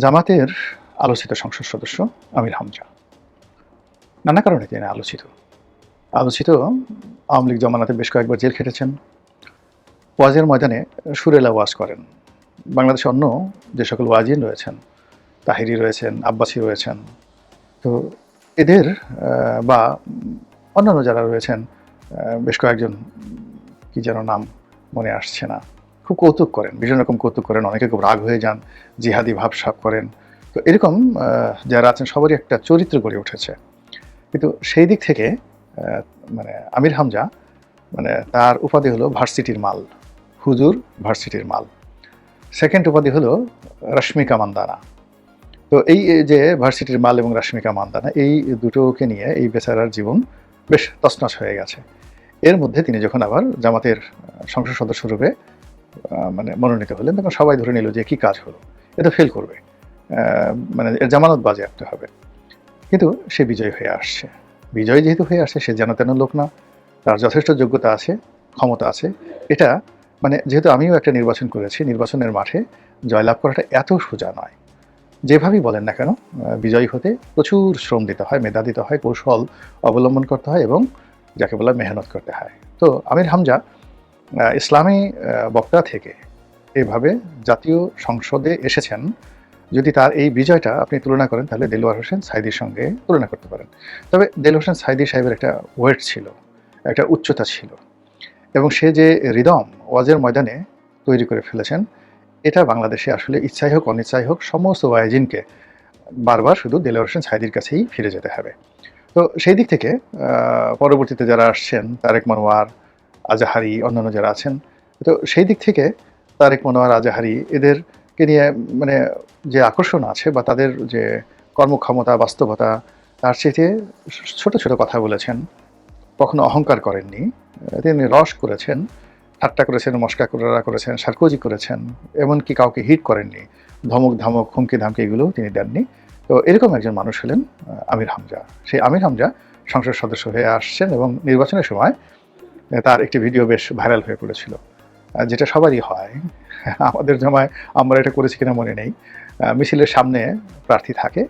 জামাতের আলোচিত সংসদ সদস্য আমির হামজা। নানা কারণে তিনি আলোচিত আওয়ামী লীগ জমানাতে বেশ কয়েকবার জেল খেটেছেন। ওয়াজের ময়দানে সুরেলা ওয়াজ করেন। বাংলাদেশে অন্য যে সকল ওয়াজিন রয়েছেন, তাহিরি রয়েছেন, আব্বাসী রয়েছেন, তো এদের বা অন্যান্য যারা রয়েছেন বেশ কয়েকজন, কি যেন নাম মনে আসছে না, খুব কৌতুক করেন, বিভিন্ন রকম কৌতুক করেন, অনেকে খুব রাগ হয়ে যান, জিহাদি ভাবসাব করেন। তো এরকম যারা আছেন সবারই একটা চরিত্র গড়ে উঠেছে। কিন্তু সেই দিক থেকে মানে আমির হামজা তার উপাধি হলো ভার্সিটির মাল, হুজুর ভার্সিটির মাল। সেকেন্ড উপাধি হলো রশ্মিকা মান্দানা। তো এই যে ভার্সিটির মাল এবং রশ্মিকা মান্দানা, এই দুটোকে নিয়ে এই বেচারার জীবন বেশ তছনছ হয়ে গেছে। এর মধ্যে তিনি যখন আবার জামাতের সংসদ সদস্য রূপে মনোনীত হলেন, তখন সবাই ধরে নিল যে কি কাজ হলো, এটা ফেল করবে, এর জামানত বাজেয়াপ্ত হবে। কিন্তু সে বিজয়ী হয়ে আসছে। বিজয়ী যেহেতু হয়ে আসছে, সে যেন তেন লোক না, তার যথেষ্ট যোগ্যতা আছে, ক্ষমতা আছে। এটা যেহেতু আমিও একটা নির্বাচন করেছি, নির্বাচনের মাঠে জয়লাভ করাটা এত সোজা নয়। যেভাবেই বলেন না কেন, বিজয়ী হতে প্রচুর শ্রম দিতে হয়, মেধা দিতে হয়, কৌশল অবলম্বন করতে হয় এবং যাকে বলা মেহনত করতে হয়। তো আমির হামজা ইসলামী বক্তা থেকে এভাবে জাতীয় সংসদে এসেছেন। যদি তার এই বিজয়টা আপনি তুলনা করেন, তাহলে দেলোয়ার হোসেন সাঈদীর সঙ্গে তুলনা করতে পারেন। তবে দেলোয়ার হোসেন সাঈদী সাহেবের একটা ওয়েট ছিল, একটা উচ্চতা ছিল, এবং সে যে রিদম ওয়াজের ময়দানে তৈরি করে ফেলেছেন, এটা বাংলাদেশে আসলে ইচ্ছাই হোক অনিচ্ছাই হোক সমস্ত ওয়াইজিনকে বারবার শুধু দেলোয়ার হোসেন সাঈদীর কাছেই ফিরে যেতে হবে। তো সেই দিক থেকে পরবর্তীতে যারা আসছেন, তারেক মনোয়ার, আজাহারি, অন্যান্য যারা আছেন, তো সেই দিক থেকে তারেক মনোয়ার, আজাহারি এদেরকে নিয়ে যে আকর্ষণ আছে বা তাদের যে কর্মক্ষমতা, বাস্তবতা, তার চেয়ে ছোট ছোট কথা বলেছেন, কখনো অহংকার করেননি। তিনি রস করেছেন, ঠাট্টা করেছেন, মস্কা করেছেন, সার্কোজি করেছেন, এমনকি কাউকে হিট করেননি। ধমক ধামক, হুমকি ধামকি এগুলো তিনি দেননি। তো এরকম একজন মানুষ হলেন আমির হামজা। সেই আমির হামজা সংসদ সদস্য হয়ে আসছেন এবং নির্বাচনের সময় তার একটি ভিডিও বেশ ভাইরাল হয়ে পড়েছিল, যেটা সবারই হয়। আমাদের জমায় আমরা এটা করেছি কিনা মনে নেই। মিছিলের সামনে প্রার্থী থাকে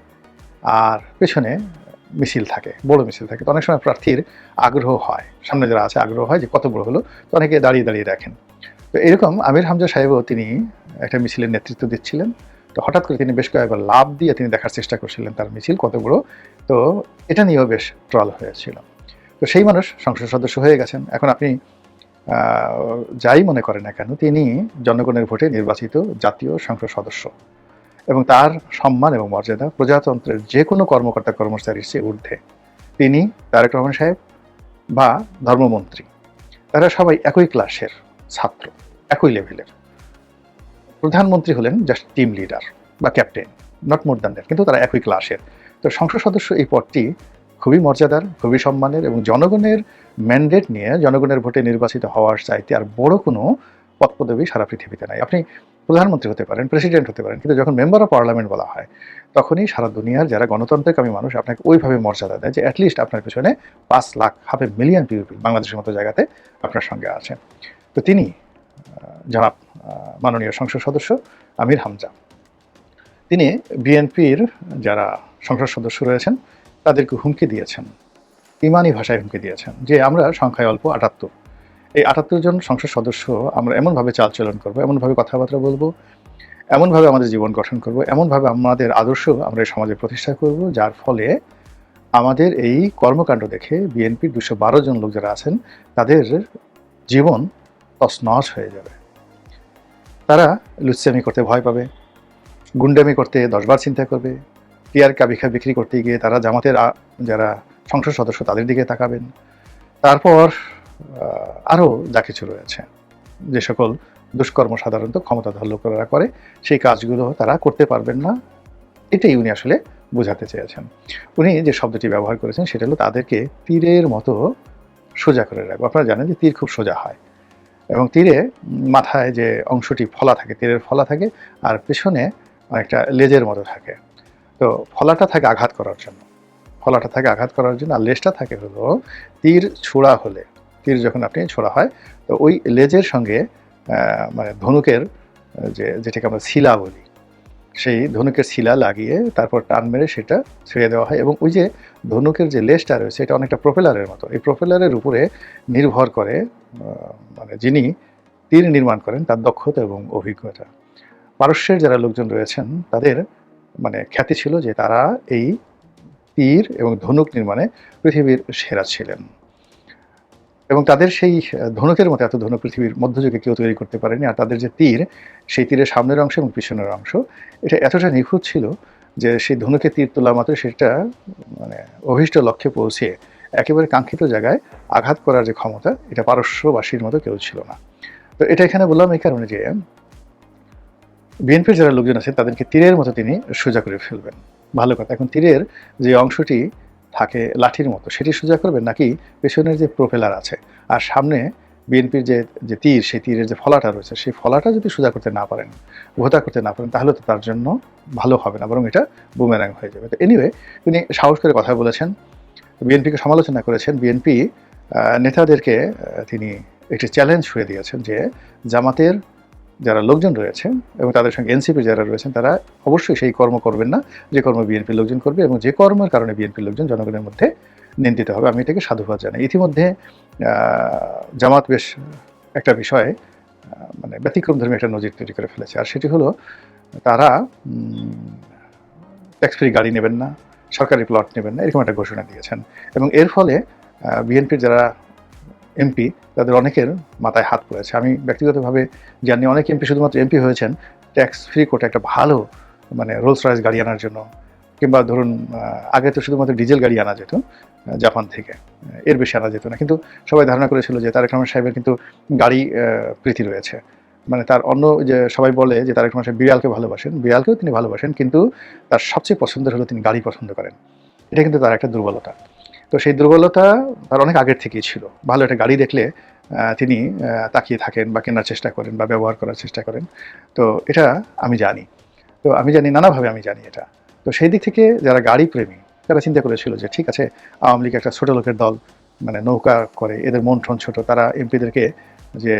আর পেছনে মিছিল থাকে, বড় মিছিল থাকে। তো অনেক সময় প্রার্থীর আগ্রহ হয়, সামনে যারা আছে আগ্রহ হয় যে কত বড় হলো, তো অনেকে দাঁড়িয়ে দাঁড়িয়ে দেখেন। তো এরকম আমির হামজা সাহেবও তিনি একটা মিছিলের নেতৃত্ব দিচ্ছিলেন। তো হঠাৎ করে তিনি বেশ কয়েকবার লাফ দিয়ে তিনি দেখার চেষ্টা করছিলেন তার মিছিল কত বড়। তো এটা নিয়েও বেশ ট্রল হয়েছিল। তো সেই মানুষ সংসদ সদস্য হয়ে গেছেন। এখন আপনি যাই মনে করেন না কেন, তিনি জনগণের ভোটে নির্বাচিত জাতীয় সংসদ সদস্য এবং তার সম্মান এবং মর্যাদা প্রজাতন্ত্রের যে কোনো কর্মকর্তা কর্মচারীর চেয়ে ঊর্ধ্বে। তিনি, তারেক রহমান সাহেব বা ধর্মমন্ত্রী, তারা সবাই একই ক্লাসের ছাত্র, একই লেভেলের। প্রধানমন্ত্রী হলেন জাস্ট টিম লিডার বা captain, not more than that, কিন্তু তারা একই ক্লাসের। তো সংসদ সদস্য এই পদটি খুবই মর্যাদার, খুবই সম্মানের এবং জনগণের ম্যান্ডেট নিয়ে জনগণের ভোটে নির্বাচিত হওয়ার চাইতে আর বড় কোনো পদ পদবি সারা পৃথিবীতে নাই। আপনি প্রধানমন্ত্রী হতে পারেন, প্রেসিডেন্ট হতে পারেন, কিন্তু যখন মেম্বার অফ পার্লামেন্ট বলা হয়, তখনই সারা দুনিয়ার যারা গণতন্ত্রকামী মানুষ আপনাকে ওইভাবে মর্যাদা দেয় যে অ্যাটলিস্ট আপনার পেছনে 5 লাখ, 500,000 পিপল বাংলাদেশের মতো জায়গাতে আপনার সঙ্গে আছেন। তো তিনি জনাব মাননীয় সংসদ সদস্য আমির হামজা, তিনি বিএনপির যারা সংসদ সদস্য রয়েছেন তাদেরকে হুমকি দিয়েছেন, ইমানি ভাষায় হুমকি দিয়েছেন যে আমরা সংখ্যায় অল্প 78, এই 78 জন সংসদ সদস্য আমরা এমনভাবে চালচলন করবো, এমনভাবে কথাবার্তা বলবো, এমনভাবে আমাদের জীবন গঠন করব, এমনভাবে আমাদের আদর্শ আমরা এই সমাজে প্রতিষ্ঠা করব, যার ফলে আমাদের এই কর্মকাণ্ড দেখে বিএনপির 212 জন লোক যারা আছেন তাদের জীবন তছনছ হয়ে যাবে। তারা লুচ্চামি করতে ভয় পাবে, গুন্ডামি করতে 10 বার চিন্তা করবে, টিয়ার কাবিখা বিক্রি করতে গিয়ে তারা জামাতের যারা সংসদ সদস্য তাদের দিকে তাকাবেন। তারপর আরও যা কিছু রয়েছে, যে সকল দুষ্কর্ম সাধারণত ক্ষমতাধর লোকেরা করে, সেই কাজগুলো তারা করতে পারবেন না। এটাই উনি আসলে বোঝাতে চেয়েছেন। উনি যে শব্দটি ব্যবহার করেছেন সেটা হলো তাদেরকে তীরের মতো সোজা করে রাখবো। আপনারা জানেন যে তীর খুব সোজা হয় এবং তীরে মাথায় যে অংশটি ফলা থাকে, তীরের ফলা থাকে, আর পেছনে অনেকটা লেজের মতো থাকে। তো ফলাটা থাকে আঘাত করার জন্য, আর লেজটা থাকে হলো তীর ছোড়া হলে, তীর যখন আপনি ছোড়া হয় তো ওই লেজের সঙ্গে ধনুকের যেটাকে আমরা শিলা বলি, সেই ধনুকের শিলা লাগিয়ে তারপর টান মেরে সেটা ছেড়ে দেওয়া হয়, এবং ওই যে ধনুকের যে লেজটা রয়েছে এটা অনেকটা প্রোপেলারের মতো। এই প্রোপেলারের উপরে নির্ভর করে মানে যিনি তীর নির্মাণ করেন তার দক্ষতা এবং অভিজ্ঞতা। পারস্যের যারা লোকজন রয়েছেন তাদের মানে খ্যাতি ছিল যে তারা এই তীর এবং ধনুক নির্মাণে পৃথিবীর সেরা ছিলেন, এবং তাদের সেই ধনুকের মতো এত ধনুক পৃথিবীর মধ্যযুগে কেউ তৈরি করতে পারেনি। আর তাদের যে তীর, সেই তীরের সামনের অংশ এবং পিছনের অংশ এটা এতটা নিখুঁত ছিল যে সেই ধনুকে তীর তোলা মাত্র সেটা মানে অভীষ্ট লক্ষ্যে পৌঁছে একেবারে কাঙ্ক্ষিত জায়গায় আঘাত করার যে ক্ষমতা, এটা পারস্যবাসীর মতো কেউ ছিল না। তো এটা এখানে বললাম এই কারণে যে বিএনপির যারা লোকজন আছে তাদেরকে তীরের মতো তিনি সোজা করে ফেলবেন। ভালো কথা। এখন তীরের যে অংশটি থাকে লাঠির মতো সেটি সোজা করবেন, নাকি পেছনের যে প্রোপেলার আছে আর সামনে বিএনপির যে তীর, সেই তীরের যে ফলাটা রয়েছে সেই ফলাটা যদি সোজা করতে না পারেন, ভোতা করতে না পারেন, তাহলে তো তার জন্য ভালো হবে না, বরং এটা বুমেরাং হয়ে যাবে। তো এনিওয়ে তিনি সাহস করে কথা বলেছেন, বিএনপিকে সমালোচনা করেছেন। বিএনপি নেতাদেরকে তিনি একটি চ্যালেঞ্জ ছুঁড়ে দিয়েছেন যে জামাতের যারা লোকজন রয়েছে এবং তাদের সঙ্গে এনসিপি যারা রয়েছেন তারা অবশ্যই সেই কর্ম করবেন না যে কর্ম বিএনপির লোকজন করবে, এবং যে কর্মের কারণে বিএনপির লোকজন জনগণের মধ্যে নিন্দিত হবে। আমি এটাকে সাধুবাদ জানাই। ইতিমধ্যে জামাত বেশ একটা বিষয়ে মানে ব্যতিক্রমধর্মী একটা নজির তৈরি করে ফেলেছে, আর সেটি হলো তারা ট্যাক্স ফ্রি গাড়ি নেবেন না, সরকারি প্লট নেবেন না, এরকম একটা ঘোষণা দিয়েছেন। এবং এর ফলে বিএনপির যারা এমপি তাদের অনেকের মাথায় হাত পড়েছে। আমি ব্যক্তিগতভাবে জানি অনেক এমপি শুধুমাত্র এমপি হয়েছেন ট্যাক্স ফ্রি কোর্টে একটা ভালো মানে রোলস রয়েস গাড়ি আনার জন্য, কিংবা ধরুন আগে তো শুধুমাত্র ডিজেল গাড়ি আনা যেত জাপান থেকে, এর বেশি আনা যেত না। কিন্তু সবাই ধারণা করেছিল যে তারেক রহমান সাহেবের কিন্তু গাড়ি প্রীতি রয়েছে, মানে তার অন্য যে সবাই বলে যে তারেক রহমান সাহেব বিড়ালকে ভালোবাসেন, বিড়ালকেও তিনি ভালোবাসেন, কিন্তু তার সবচেয়ে পছন্দের হলো তিনি গাড়ি পছন্দ করেন। এটা কিন্তু তার একটা দুর্বলতা। তো সেই দুর্বলতা তার অনেক আগের থেকেই ছিল। ভালো একটা গাড়ি দেখলে তিনি তাকিয়ে থাকেন বা কেনার চেষ্টা করেন বা ব্যবহার করার চেষ্টা করেন। তো এটা আমি জানি। তো আমি জানি, নানাভাবে আমি জানি এটা। তো সেই দিক থেকে যারা গাড়ি প্রেমী তারা চিন্তা করেছিল যে ঠিক আছে, আওয়ামী লীগ একটা ছোট লোকের দল, মানে নৌকা করে, এদের মন ঠন ছোট, তারা এমপিদেরকে যে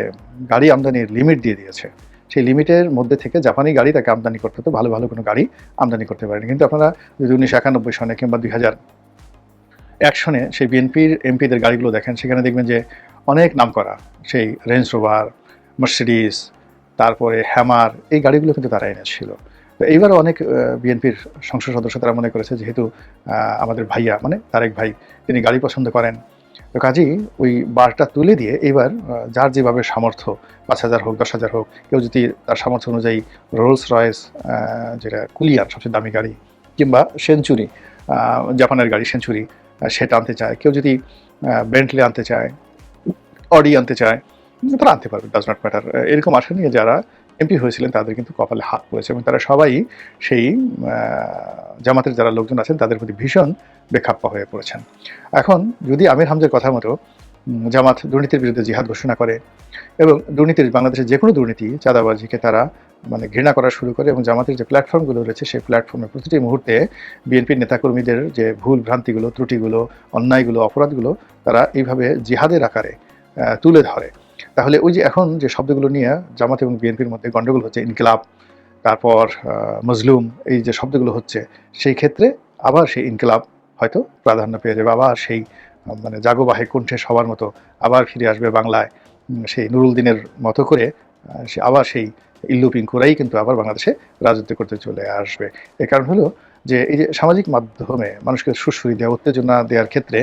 গাড়ি আমদানির লিমিট দিয়ে দিয়েছে, সেই লিমিটের মধ্যে থেকে জাপানি গাড়ি তাকে আমদানি করতে হতো, ভালো ভালো কোনো গাড়ি আমদানি করতে পারেনি। কিন্তু আপনারা যদি 1991 সনে কিংবা 2001 সনে সেই বিএনপির এমপিদের গাড়িগুলো দেখেন, সেখানে দেখবেন যে অনেক নাম করা সেই রেঞ্জ রোভার, মার্সিডিস, তারপরে হ্যামার, এই গাড়িগুলো কিন্তু তারা এনেছিল। তো এইবারও অনেক বিএনপির সংসদ সদস্য তারা মনে করেছে যেহেতু আমাদের ভাইয়া মানে তারেক ভাই তিনি গাড়ি পছন্দ করেন, তো কাজেই ওই বারটা তুলে দিয়ে এইবার যার যেভাবে সামর্থ্য, 5,000 হোক 10,000 হোক, কেউ যদি তার সামর্থ্য অনুযায়ী রোলস রয়েস যেটা কুলিয়ান সবচেয়ে দামি গাড়ি, কিংবা সেঞ্চুরি জাপানের গাড়ি সেঞ্চুরি সেটা আনতে চায়, কেউ যদি বেন্টলি আনতে চায়, অডি আনতে চায়, তারা আনতে পারবে, ডাজ নট ম্যাটার। এরকম আশা নিয়ে যারা এমপি হয়েছিলেন তাদের কিন্তু কপালে হাত পড়েছে, এবং তারা সবাই সেই জামাতের যারা লোকজন আছেন তাদের প্রতি ভীষণ বেখাপ্পা হয়ে পড়েছেন। এখন যদি আমির হামজার কথা মতো জামাত দুর্নীতির বিরুদ্ধে জিহাদ ঘোষণা করে এবং দুর্নীতির বাংলাদেশের যে কোনো দুর্নীতি, চাঁদাবাজিকে তারা মানে ঘৃণা করা শুরু করে, এবং জামাতের যে প্ল্যাটফর্মগুলো রয়েছে সেই প্ল্যাটফর্মে প্রতিটি মুহূর্তে বিএনপির নেতাকর্মীদের যে ভুল ভ্রান্তিগুলো, ত্রুটিগুলো, অন্যায়গুলো, অপরাধগুলো তারা এইভাবে জিহাদের আকারে তুলে ধরে, তাহলে ওই যে এখন যে শব্দগুলো নিয়ে জামাত এবং বিএনপির মধ্যে গণ্ডগোল হচ্ছে, ইনকিলাব, তারপর মজলুম, এই যে শব্দগুলো হচ্ছে, সেই ক্ষেত্রে আবার সেই ইনকিলাব হয়তো প্রাধান্য পেয়ে যাবে, আবার সেই মানে জাগোবাহে কণ্ঠে সবার মতো আবার ফিরে আসবে বাংলায়, সেই নুরুল দিনের মতো করে সে আবার সেই ইল্লু পিঙ্কুরাই কিন্তু আবার বাংলাদেশে রাজত্ব করতে চলে আসবে। এর কারণ হলো যে এই যে সামাজিক মাধ্যমে মানুষকে সুশ্রী দেওয়া, উত্তেজনা দেওয়ার ক্ষেত্রে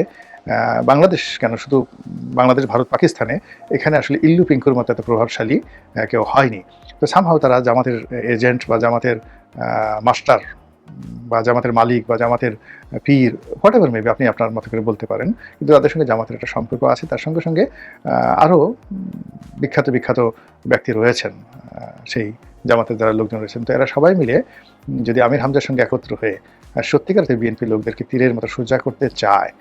বাংলাদেশ কেন, শুধু বাংলাদেশ, ভারত, পাকিস্তানে এখানে আসলে ইল্লু পিঙ্কুর মতো এত প্রভাবশালী কেউ হয়নি। তো সামহাও তারা জামাতের এজেন্ট বা জামাতের মাস্টার বা জামাতের মালিক বা জামাতের পীর, হোয়াট এভার মেবি, আপনি আপনার মতো করে বলতে পারেন, কিন্তু তাদের সঙ্গে জামাতের একটা সম্পর্ক আছে। তার সঙ্গে সঙ্গে আরও বিখ্যাত বিখ্যাত ব্যক্তি রয়েছেন সেই জামাতের যারা লোকজন রয়েছেন। তো এরা সবাই মিলে যদি আমির হামজার সঙ্গে একত্র হয়ে সত্যিকার বিএনপি লোকদেরকে তীরের মতো সোজা করতে চায়,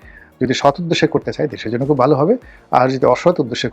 যদি সৎ উদ্দেশ্যে করতে চায়, দেশের জন্য খুব ভালো হবে। আর যদি অসৎ উদ্দেশ্যে